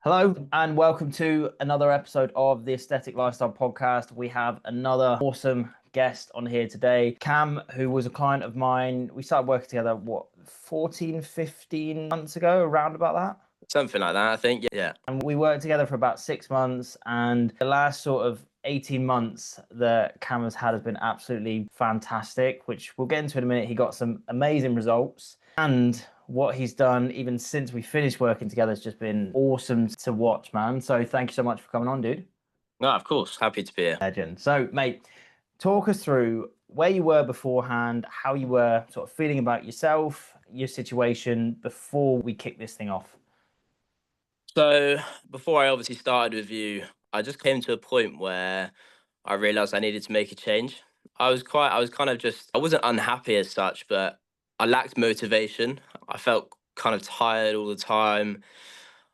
Hello and welcome to another episode of the Aesthetic Lifestyle Podcast. We have another awesome guest on here today, Cam, who was a client of mine. We started working together, 14, 15 months ago, around about that? Something like that, I think. Yeah. And we worked together for about 6 months, and the last sort of 18 months that Cam has had has been absolutely fantastic, which we'll get into in a minute. He got some amazing results, and what he's done even since we finished working together has just been awesome to watch, man. So thank you so much for coming on, dude. No, of course. Happy to be here. Legend. So, mate, talk us through where you were beforehand, how you were sort of feeling about yourself, your situation before we kick this thing off. So before I obviously started with you, I just came to a point where I realized I needed to make a change. I wasn't unhappy as such, but I lacked motivation. I felt kind of tired all the time.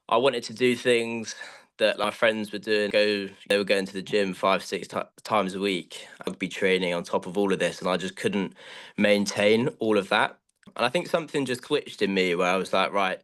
I wanted to do things that my friends were doing. They were going to the gym 5, 6 times a week. I'd be training on top of all of this, and I just couldn't maintain all of that. And I think something just switched in me where I was like, right,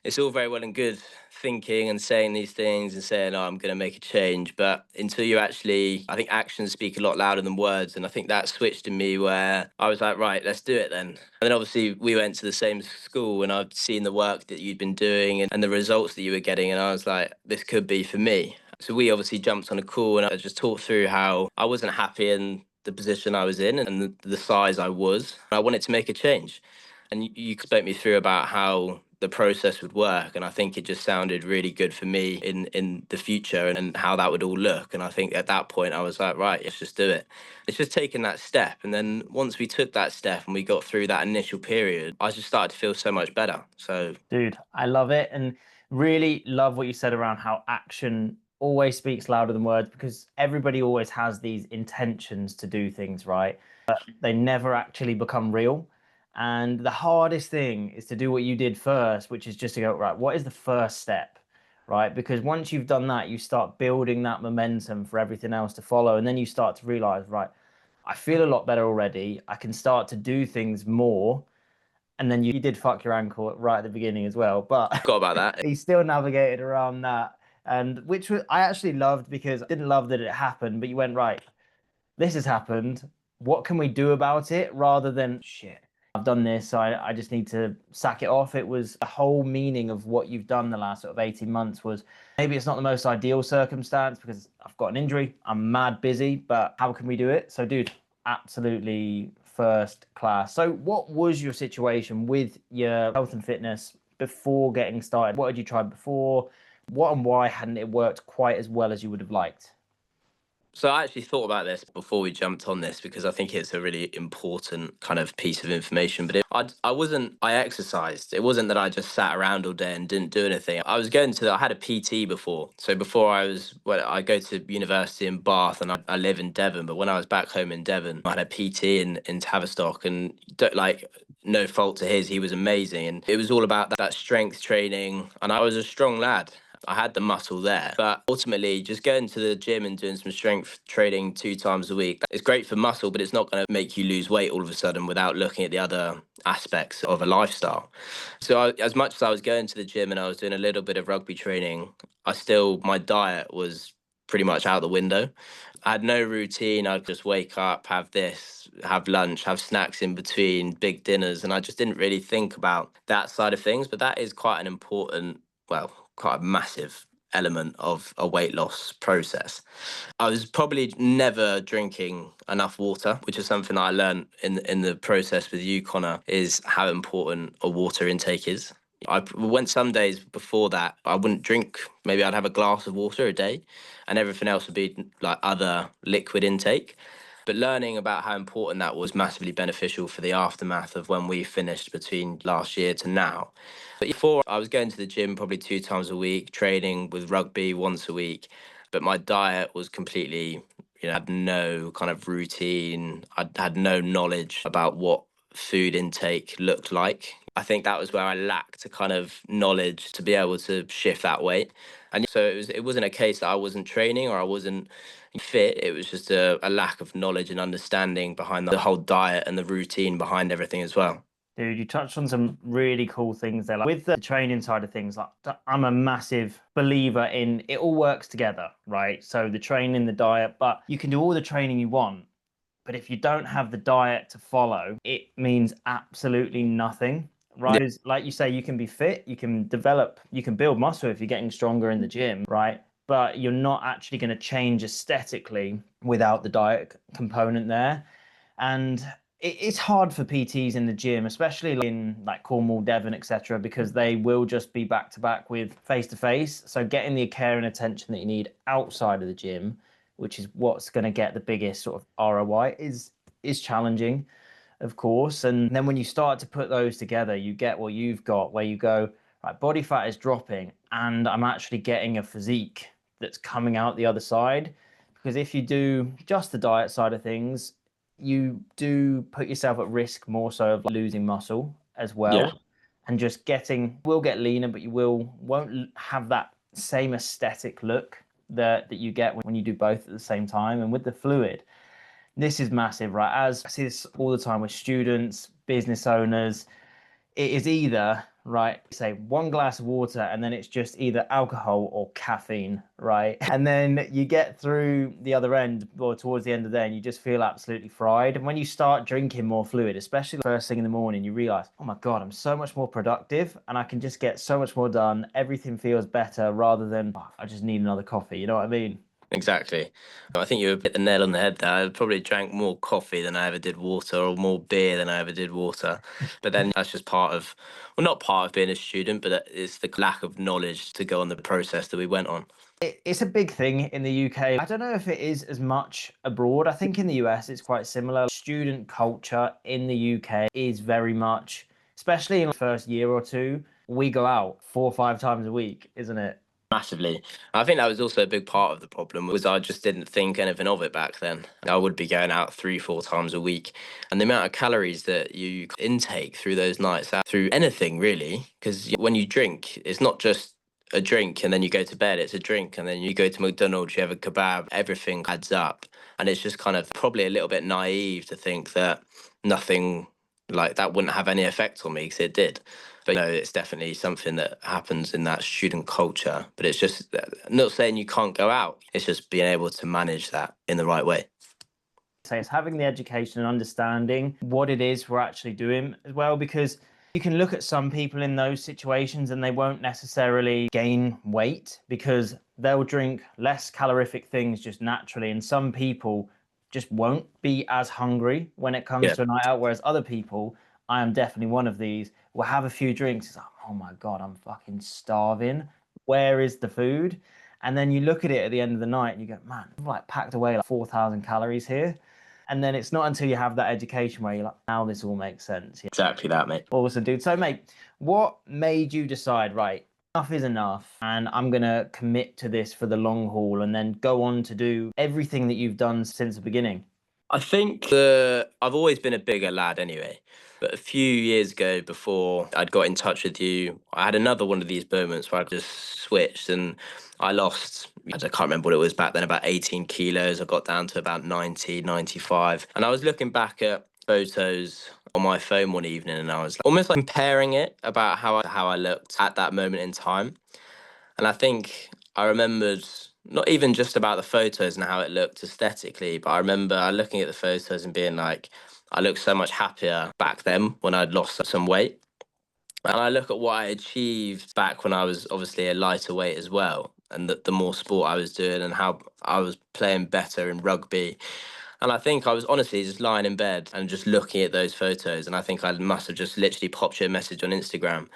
it's all very well and good thinking and saying these things and saying, oh, I'm going to make a change. But until you actually, I think actions speak a lot louder than words. And I think that switched in me where I was like, right, let's do it then. And then obviously we went to the same school and I'd seen the work that you'd been doing and the results that you were getting. And I was like, this could be for me. So we obviously jumped on a call and I just talked through how I wasn't happy in the position I was in and the size I was. I wanted to make a change. And you spoke me through about how the process would work, and I think it just sounded really good for me in the future and how that would all look. And I think at that point I was like, right, let's just do it. It's just taking that step, and then once we took that step and we got through that initial period, I just started to feel so much better. So Dude, I love it, and really love what you said around how action always speaks louder than words, because everybody always has these intentions to do things, right? But they never actually become real. And the hardest thing is to do what you did first, which is just to go, right, what is the first step? Right? Because once you've done that, you start building that momentum for everything else to follow. And then you start to realize, right, I feel a lot better already. I can start to do things more. And then you did fuck your ankle right at the beginning as well, but forgot about that. he still navigated around that. And which was, I actually loved, because I didn't love that it happened, but you went, right, this has happened. What can we do about it, rather than shit, I've done this, so I just need to sack it off. It was the whole meaning of what you've done the last sort of 18 months was, maybe it's not the most ideal circumstance because I've got an injury, I'm mad busy, but how can we do it? So, dude, absolutely first class. So what was your situation with your health and fitness before getting started? What had you tried before? What and why hadn't it worked quite as well as you would have liked? So I actually thought about this before we jumped on this because I think it's a really important kind of piece of information. But I exercised. It wasn't that I just sat around all day and didn't do anything. I had a PT before. So I go to university in Bath and I live in Devon. But when I was back home in Devon, I had a PT in Tavistock, and no fault to his, he was amazing. And it was all about that strength training. And I was a strong lad. I had the muscle there, but ultimately just going to the gym and doing some strength training 2 times a week, it's great for muscle, but it's not going to make you lose weight all of a sudden without looking at the other aspects of a lifestyle. As much as I was going to the gym and I was doing a little bit of rugby training, my diet was pretty much out the window. I had no routine. I'd just wake up, have this, have lunch, have snacks in between big dinners, and I just didn't really think about that side of things. But that is quite an important, well, quite a massive element of a weight loss process. I was probably never drinking enough water, which is something that I learned in the process with you, Connor, is how important a water intake is. I went some days before that, I wouldn't drink, maybe I'd have a glass of water a day, and everything else would be like other liquid intake. But learning about how important that was massively beneficial for the aftermath of when we finished between last year to now. But before, I was going to the gym probably 2 times a week, training with rugby once a week. But my diet was completely, had no kind of routine. I had no knowledge about what food intake looked like. I think that was where I lacked a kind of knowledge to be able to shift that weight. And so it wasn't a case that I wasn't training or I wasn't fit. It was just a lack of knowledge and understanding behind the whole diet and the routine behind everything as well. Dude, you touched on some really cool things there. Like with the training side of things, like I'm a massive believer in it all works together, right? So the training, the diet, but you can do all the training you want. But if you don't have the diet to follow, it means absolutely nothing, Yeah. right? Because like you say, you can be fit, you can develop, you can build muscle if you're getting stronger in the gym, right? But you're not actually going to change aesthetically without the diet component there. And it's hard for PTs in the gym, especially in like Cornwall, Devon, etc., because they will just be back to back with face to face. So getting the care and attention that you need outside of the gym, which is what's going to get the biggest sort of ROI, is challenging, of course. And then when you start to put those together, you get what you've got, where you go, right, body fat is dropping, and I'm actually getting a physique that's coming out the other side. Because if you do just the diet side of things, you do put yourself at risk more so of losing muscle as Yeah. well, and just will get leaner, but you won't have that same aesthetic look that you get when you do both at the same time. And with the fluid, this is massive, right? As I see this all the time with students, business owners, it is either, right, say 1 glass of water and then it's just either alcohol or caffeine, right? And then you get through the other end or towards the end of the day and you just feel absolutely fried. And when you start drinking more fluid, especially first thing in the morning, you realize, oh my God, I'm so much more productive and I can just get so much more done. Everything feels better rather than, oh, I just need another coffee. You know what I mean? Exactly. I think you hit the nail on the head there. I probably drank more coffee than I ever did water, or more beer than I ever did water. But then that's just part of, well, not part of being a student, but it's the lack of knowledge to go on the process that we went on. It's a big thing in the UK. I don't know if it is as much abroad. I think in the US it's quite similar. Student culture in the UK is very much, especially in the first year or two, we go out 4 or 5 times a week, isn't it? Massively. I think that was also a big part of the problem was I just didn't think anything of it back then. I would be going out 3, 4 times a week, and the amount of calories that you intake through those nights out, through anything really, because when you drink, it's not just a drink and then you go to bed, it's a drink and then you go to McDonald's, you have a kebab, everything adds up. And it's just kind of probably a little bit naive to think that nothing like that wouldn't have any effect on me because it did. But no, it's definitely something that happens in that student culture. But it's just not saying you can't go out. It's just being able to manage that in the right way. So it's having the education and understanding what it is we're actually doing as well, because you can look at some people in those situations and they won't necessarily gain weight because they'll drink less calorific things just naturally. And some people just won't be as hungry when it comes Yeah, to a night out. Whereas other people, I am definitely one of these, will have a few drinks. It's like, oh my God, I'm fucking starving. Where is the food? And then you look at it at the end of the night and you go, man, I've like packed away like 4,000 calories here. And then it's not until you have that education where you're like, now this all makes sense. Yeah. exactly that, mate. Awesome, dude. So, mate, what made you decide, right, enough is enough, and I'm going to commit to this for the long haul and then go on to do everything that you've done since the beginning? I think I've always been a bigger lad anyway. But a few years ago, before I'd got in touch with you, I had another one of these moments where I just switched and I lost, I can't remember what it was back then, about 18 kilos. I got down to about 90, 95. And I was looking back at photos on my phone one evening and I was almost like comparing it about how I looked at that moment in time. And I think I remembered not even just about the photos and how it looked aesthetically, but I remember looking at the photos and being like, I looked so much happier back then when I'd lost some weight. And I look at what I achieved back when I was obviously a lighter weight as well, and the more sport I was doing and how I was playing better in rugby. And I think I was honestly just lying in bed and just looking at those photos. And I think I must have just literally popped you a message on Instagram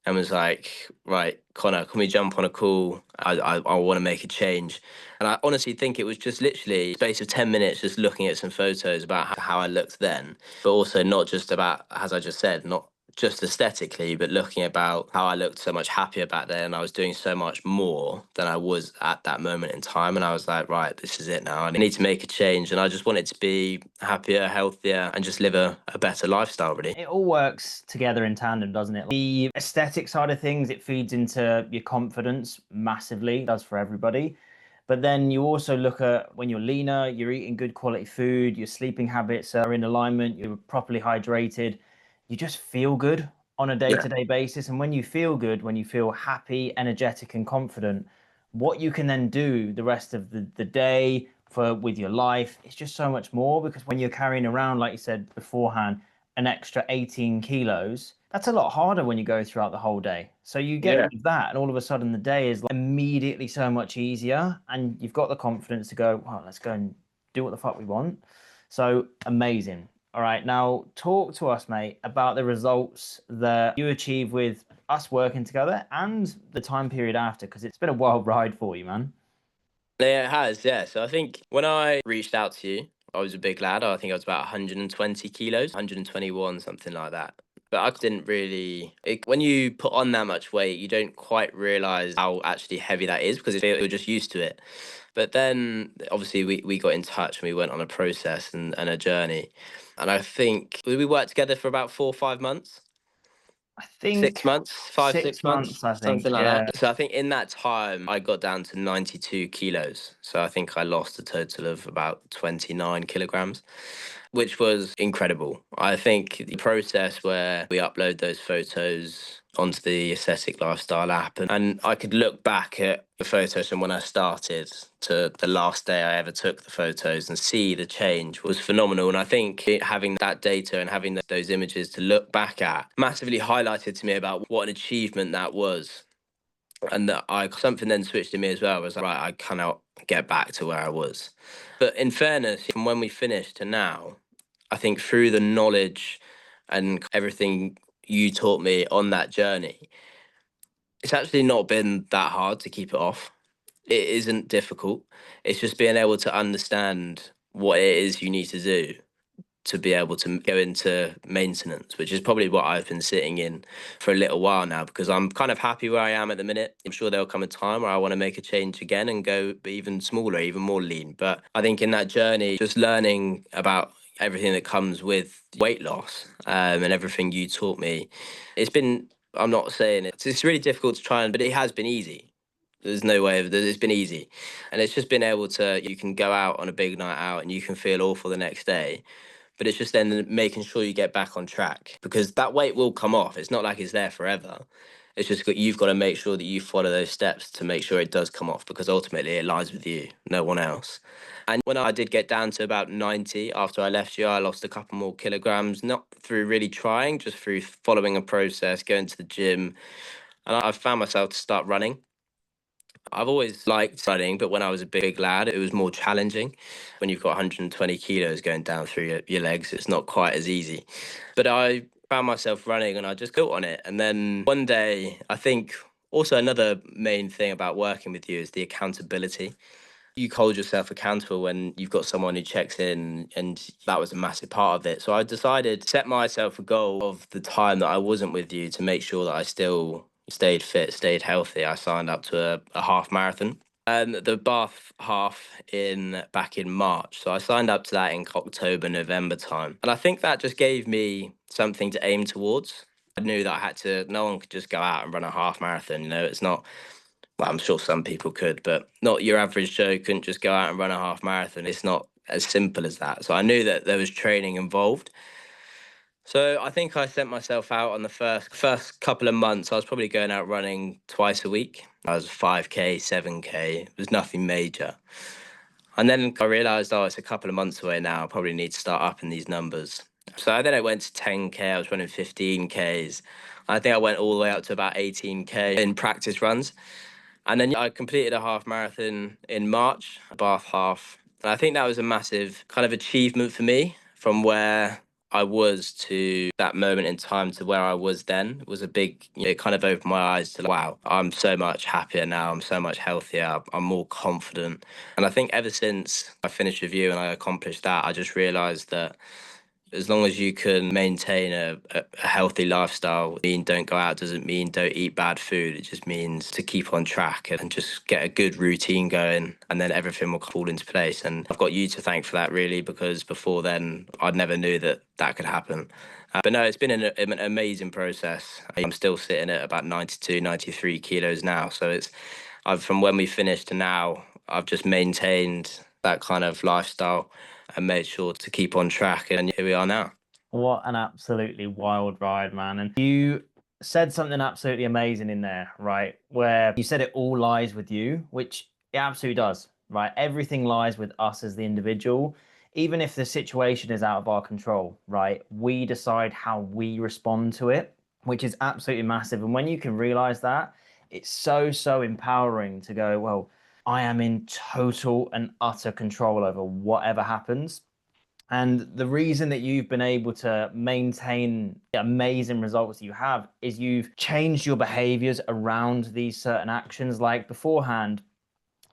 and was like, right, Connor, can we jump on a call? I want to make a change. And I honestly think it was just literally space of 10 minutes just looking at some photos about how I looked then, but also not just about, as I just said, not just aesthetically, but looking about how I looked so much happier back then. I was doing so much more than I was at that moment in time. And I was like, right, this is it now. I need to make a change. And I just wanted to be happier, healthier, and just live a better lifestyle, really. It all works together in tandem, doesn't it? The aesthetic side of things, it feeds into your confidence massively, it does for everybody. But then you also look at when you're leaner, you're eating good quality food, your sleeping habits are in alignment, you're properly hydrated, you just feel good on a Yeah. day-to-day basis. And when you feel good, when you feel happy, energetic, and confident, what you can then do the rest of the day for with your life, it's just so much more. Because when you're carrying around, like you said beforehand, an extra 18 kilos, that's a lot harder when you go throughout the whole day. So you get Yeah. rid of that, and all of a sudden the day is like immediately so much easier, and you've got the confidence to go, well, let's go and do what the fuck we want. So amazing. All right, now talk to us, mate, about the results that you achieve with us working together and the time period after, because it's been a wild ride for you, man. Yeah, it has, yeah. So I think when I reached out to you, I was a big lad. I think I was about 120 kilos, 121, something like that. But I didn't really, when you put on that much weight, you don't quite realize how actually heavy that is because you're just used to it. But then obviously we got in touch and we went on a process and a journey. And I think we worked together for about 4 or 5 months. I 6 months, five, six six months, months, I something think. like Yeah. that. So I think in that time, I got down to 92 kilos. So I think I lost a total of about 29 kilograms, which was incredible. I think the process where we upload those photos onto the Aesthetic Lifestyle app, and I could look back at the photos from when I started to the last day I ever took the photos and see the change was phenomenal. And I think having that data and having those images to look back at massively highlighted to me about what an achievement that was. And that I something then switched in me as well. I was like, right, I cannot get back to where I was. But in fairness, from when we finished to now, I think through the knowledge and everything you taught me on that journey, it's actually not been that hard to keep it off. It isn't difficult. It's just being able to understand what it is you need to do to be able to go into maintenance, which is probably what I've been sitting in for a little while now because I'm kind of happy where I am at the minute. I'm sure there'll come a time where I want to make a change again and go even smaller, even more lean. But I think in that journey, just learning about everything that comes with weight loss and everything you taught me, it's been, I'm not saying it's really difficult to try and, but it has been easy. There's no way of it's been easy. And it's just been able to, you can go out on a big night out and you can feel awful the next day, but it's just then making sure you get back on track because that weight will come off. It's not like it's there forever. It's just you've got to make sure that you follow those steps to make sure it does come off because ultimately it lies with you, no one else. And when I did get down to about 90 after I left you, I lost a couple more kilograms, not through really trying, just through following a process, going to the gym. And I found myself to start running. I've always liked running, but when I was a big lad, it was more challenging. When you've got 120 kilos going down through your legs, it's not quite as easy. But I found myself running and I just built on it. And then one day, I think also another main thing about working with you is the accountability. You hold yourself accountable when you've got someone who checks in, and that was a massive part of it. So I decided to set myself a goal of the time that I wasn't with you to make sure that I still stayed fit, stayed healthy. I signed up to a half marathon. And the Bath half in back in March. So I signed up to that in October, November time. And I think that just gave me something to aim towards. I knew that I had to, no one could just go out and run a half marathon. You know, it's not, well, I'm sure some people could, but not your average Joe couldn't just go out and run a half marathon. It's not as simple as that. So I knew that there was training involved. So I think I sent myself out on the first couple of months. I was probably going out running twice a week. I was 5K, 7K. It was nothing major. And then I realised, oh, it's a couple of months away now. I probably need to start upping these numbers. So then I went to 10K. I was running 15Ks. I think I went all the way up to about 18K in practice runs. And then I completed a half marathon in March, a Bath half. And I think that was a massive kind of achievement for me from where I was to that moment in time to where I was then. It was a big, it kind of opened my eyes to, wow, I'm so much happier now. I'm so much healthier. I'm more confident. And I think ever since I finished with you and I accomplished that, I just realized that as long as you can maintain a healthy lifestyle, mean don't go out doesn't mean don't eat bad food. It just means to keep on track and just get a good routine going, and then everything will fall into place. And I've got you to thank for that, really, because before then, I never knew that that could happen. But no, it's been an amazing process. I'm still sitting at about 92, 93 kilos now. So from when we finished to now, I've just maintained that kind of lifestyle and made sure to keep on track. And here we are now. What an absolutely wild ride, man. And you said something absolutely amazing in there, right? Where you said it all lies with you, which it absolutely does, right? Everything lies with us as the individual. Even if the situation is out of our control, right? We decide how we respond to it, which is absolutely massive. And when you can realize that, it's so, so empowering to go, well, I am in total and utter control over whatever happens. And the reason that you've been able to maintain the amazing results that you have is you've changed your behaviors around these certain actions. Like beforehand,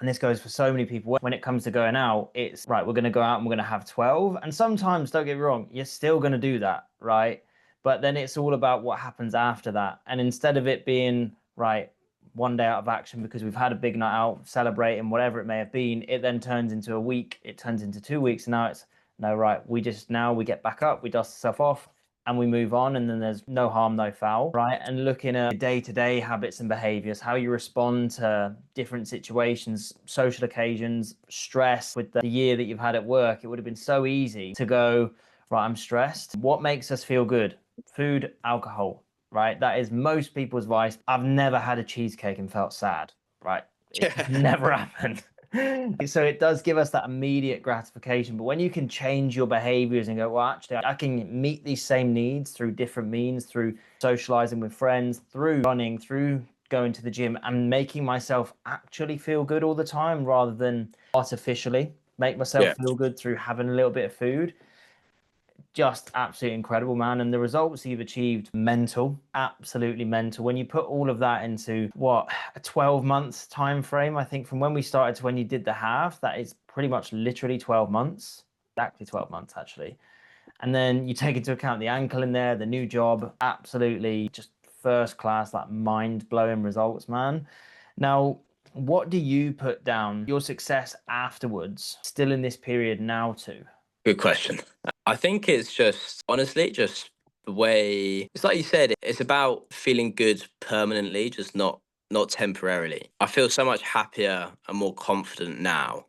and this goes for so many people, when it comes to going out, it's right, we're going to go out and we're going to have 12. And sometimes, don't get me wrong, you're still going to do that, right? But then it's all about what happens after that. And instead of it being, right, one day out of action because we've had a big night out, celebrating, whatever it may have been, it then turns into a week, it turns into 2 weeks. And now it's, no, right, we get back up, we dust ourselves off, and we move on, and then there's no harm, no foul, right? And looking at day-to-day habits and behaviors, how you respond to different situations, social occasions, stress. With the year that you've had at work, it would have been so easy to go, right, I'm stressed. What makes us feel good? Food, alcohol, right? That is most people's vice. I've never had a cheesecake and felt sad, right? It's never happened. So it does give us that immediate gratification. But when you can change your behaviors and go, well, actually, I can meet these same needs through different means, through socializing with friends, through running, through going to the gym, and making myself actually feel good all the time rather than artificially make myself Yeah. feel good through having a little bit of food. Just absolutely incredible, man. And the results you've achieved, mental, absolutely mental. When you put all of that into what, a 12 months time frame, I think from when we started to when you did the half, that is pretty much literally 12 months, exactly 12 months actually. And then you take into account the ankle in there, the new job, absolutely just first class, like mind blowing results, man. Now, what do you put down your success afterwards, still in this period now to? Good question. I think it's just honestly just the way it's like you said, it's about feeling good permanently, just not temporarily. I feel so much happier and more confident now.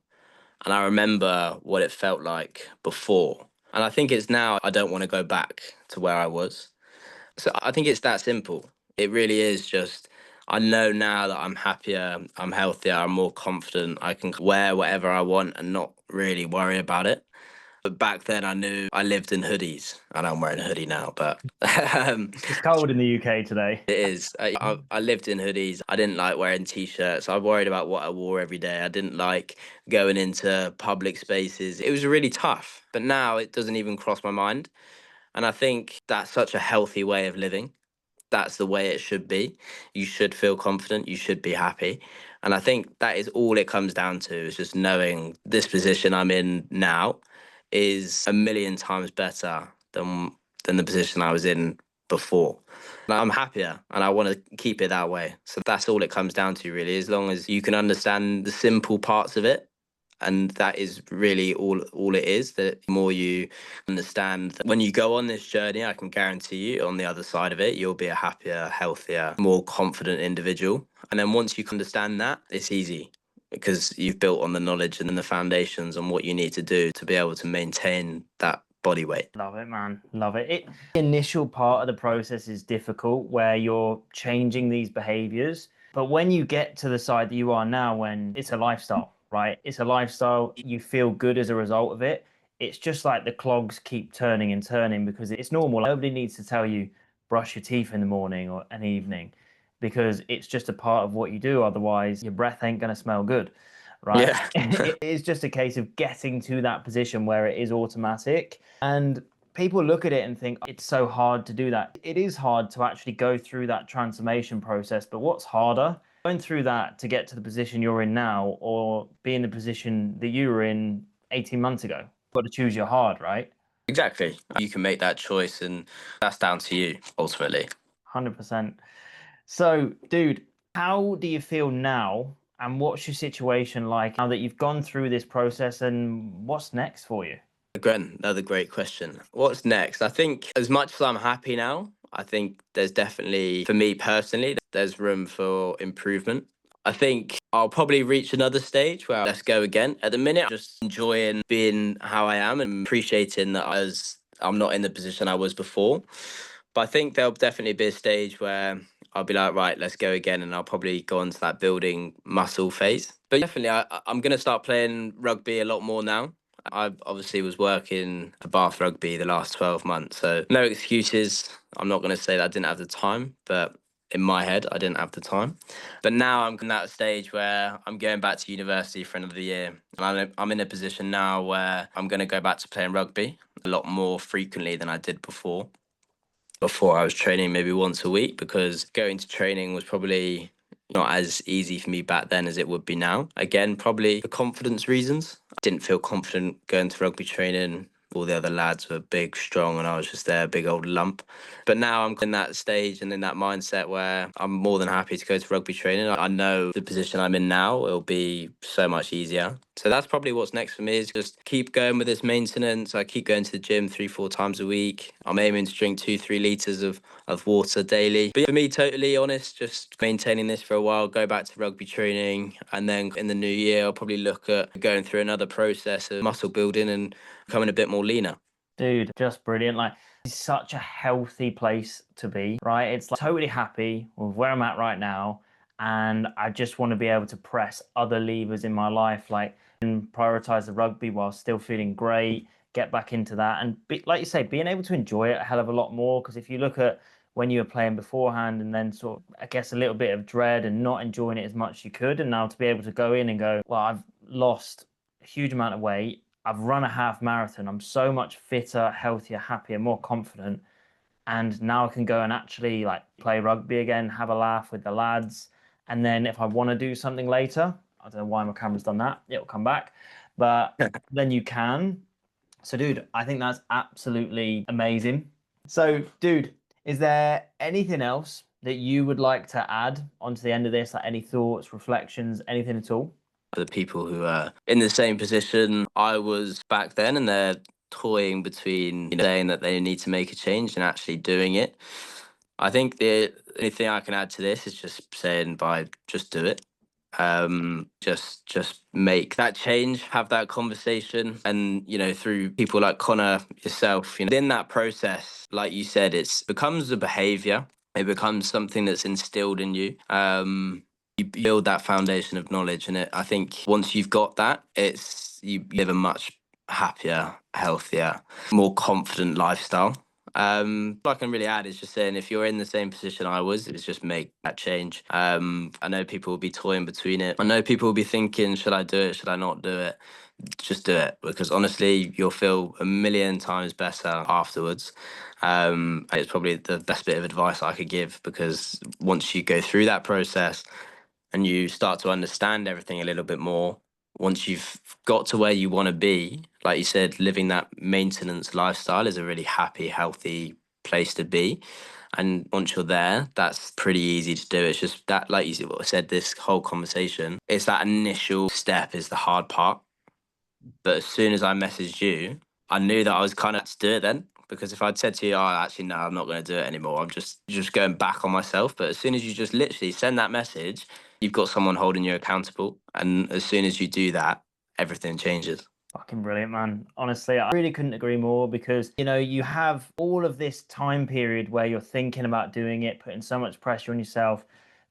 And I remember what it felt like before. And I think it's now I don't want to go back to where I was. So I think it's that simple. It really is just I know now that I'm happier, I'm healthier, I'm more confident. I can wear whatever I want and not really worry about it. But back then, I knew I lived in hoodies. I know I'm wearing a hoodie now, but It's cold in the UK today. it is. I lived in hoodies. I didn't like wearing t-shirts. I worried about what I wore every day. I didn't like going into public spaces. It was really tough. But now it doesn't even cross my mind. And I think that's such a healthy way of living. That's the way it should be. You should feel confident. You should be happy. And I think that is all it comes down to is just knowing this position I'm in now is a million times better than the position I was in before. And I'm happier and I want to keep it that way. So that's all it comes down to really, as long as you can understand the simple parts of it. And that is really all it is. The more you understand that when you go on this journey, I can guarantee you on the other side of it, you'll be a happier, healthier, more confident individual. And then once you can understand that, it's easy because you've built on the knowledge and the foundations on what you need to do to be able to maintain that body weight. Love it, man. Love it. The initial part of the process is difficult where you're changing these behaviors. But when you get to the side that you are now, when it's a lifestyle, right? It's a lifestyle, you feel good as a result of it. It's just like the clogs keep turning and turning because it's normal. Nobody needs to tell you brush your teeth in the morning or an evening because it's just a part of what you do. Otherwise, your breath ain't going to smell good, right? Yeah. It is just a case of getting to that position where it is automatic. And people look at it and think it's so hard to do that. It is hard to actually go through that transformation process. But what's harder? Going through that to get to the position you're in now or be in the position that you were in 18 months ago. You've got to choose your hard, right? Exactly. You can make that choice and that's down to you ultimately. 100%. So, dude, how do you feel now? And what's your situation like now that you've gone through this process? And what's next for you? Again, another great question. What's next? I think as much as I'm happy now, I think there's definitely, for me personally, there's room for improvement. I think I'll probably reach another stage where let's go again. At the minute, I'm just enjoying being how I am and appreciating that as I'm not in the position I was before. But I think there'll definitely be a stage where I'll be like, right, let's go again, and I'll probably go on to that building muscle phase. But definitely, I'm going to start playing rugby a lot more now. I obviously was working at Bath Rugby the last 12 months, so no excuses. I'm not going to say that I didn't have the time, but in my head, I didn't have the time. But now I'm in that stage where I'm going back to university for another year. And I'm in a position now where I'm going to go back to playing rugby a lot more frequently than I did before. Before I was training maybe once a week, because going to training was probably not as easy for me back then as it would be now. Again, probably for confidence reasons. I didn't feel confident going to rugby training. All the other lads were big, strong, and I was just there, a big old lump. But now I'm in that stage and in that mindset where I'm more than happy to go to rugby training. I know the position I'm in now will be so much easier. So that's probably what's next for me, is just keep going with this maintenance. I keep going to the gym 3-4 times a week. I'm aiming to drink 2-3 litres of water daily. But for me, totally honest, just maintaining this for a while, go back to rugby training. And then in the new year, I'll probably look at going through another process of muscle building and becoming a bit more leaner. Dude, just brilliant. Like, it's such a healthy place to be, right? It's like totally happy with where I'm at right now. And I just want to be able to press other levers in my life, like, and prioritize the rugby while still feeling great, get back into that. And like you say, being able to enjoy it a hell of a lot more. Because if you look at when you were playing beforehand and then sort of, I guess, a little bit of dread and not enjoying it as much as you could. And now to be able to go in and go, well, I've lost a huge amount of weight. I've run a half marathon. I'm so much fitter, healthier, happier, more confident. And now I can go and actually like play rugby again, have a laugh with the lads. And then if I want to do something later, I don't know why my camera's done that. It'll come back. But then you can. So, dude, I think that's absolutely amazing. So, dude, is there anything else that you would like to add onto the end of this? Like any thoughts, reflections, anything at all? The people who are in the same position I was back then, and they're toying between saying that they need to make a change and actually doing it. I think the only thing I can add to this is just saying, by just do it. Just make that change, have that conversation, and through people like Connor, yourself, in that process, like you said, it's becomes a behavior. It becomes something that's instilled in you. You build that foundation of knowledge, and I think once you've got that, you live a much happier, healthier, more confident lifestyle. What I can really add is just saying, if you're in the same position I was, is just make that change. I know people will be toying between it. I know people will be thinking, should I do it? Should I not do it? Just do it, because honestly, you'll feel a million times better afterwards. It's probably the best bit of advice I could give, because once you go through that process and you start to understand everything a little bit more, once you've got to where you want to be, like you said, living that maintenance lifestyle is a really happy, healthy place to be. And once you're there, that's pretty easy to do. It's just that, like you said, this whole conversation, it's that initial step is the hard part. But as soon as I messaged you, I knew that I was kind of to do it then. Because if I'd said to you, "Oh, actually, no, I'm not going to do it anymore," I'm just going back on myself. But as soon as you just literally send that message, you've got someone holding you accountable. And as soon as you do that, everything changes. Fucking brilliant, man. Honestly, I really couldn't agree more, because, you have all of this time period where you're thinking about doing it, putting so much pressure on yourself,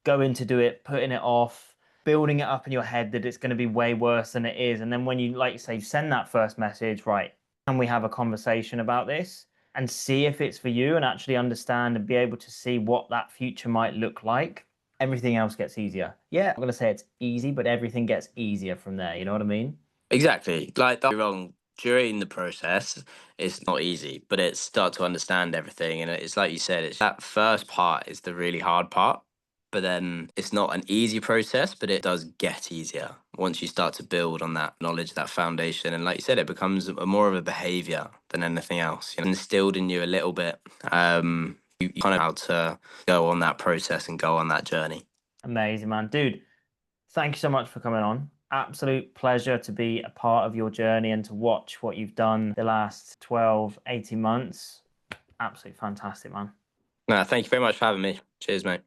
going to do it, putting it off, building it up in your head that it's going to be way worse than it is. And then when you, like you say, send that first message, right, can we have a conversation about this and see if it's for you, and actually understand and be able to see what that future might look like? Everything else gets easier. Yeah, I'm going to say it's easy, but everything gets easier from there. You know what I mean? Exactly. Like, don't get me wrong, during the process, it's not easy, but it's start to understand everything. And it's like you said, it's that first part is the really hard part. But then it's not an easy process, but it does get easier once you start to build on that knowledge, that foundation. And like you said, it becomes more of a behavior than anything else. Instilled in you a little bit. You kind of how to go on that process and go on that journey. Amazing, man. Dude, thank you so much for coming on. Absolute pleasure to be a part of your journey and to watch what you've done the last 12, 18 months. Absolutely fantastic, man. No, thank you very much for having me. Cheers, mate.